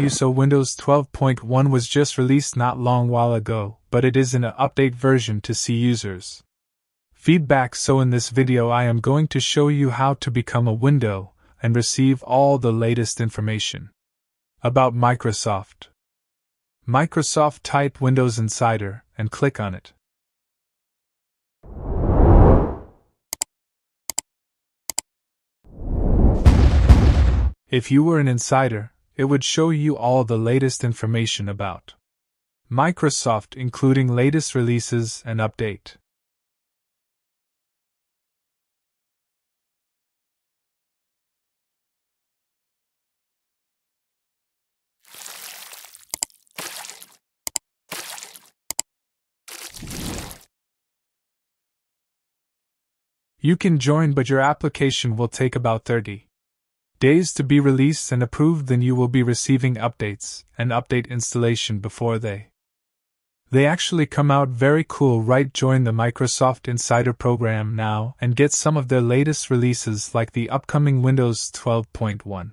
you so Windows 12.1 was just released not long while ago, but it is in an update version to C users. Feedback. So in this video I am going to show you how to become a window and receive all the latest information about Microsoft. Microsoft, type Windows Insider and click on it. If you were an insider, it would show you all the latest information about Microsoft, including latest releases and update. You can join, but your application will take about 30 days to be released and approved. Then you will be receiving updates and update installation before they actually come out. Very cool, right? Join the Microsoft Insider program now and get some of their latest releases like the upcoming Windows 12.1.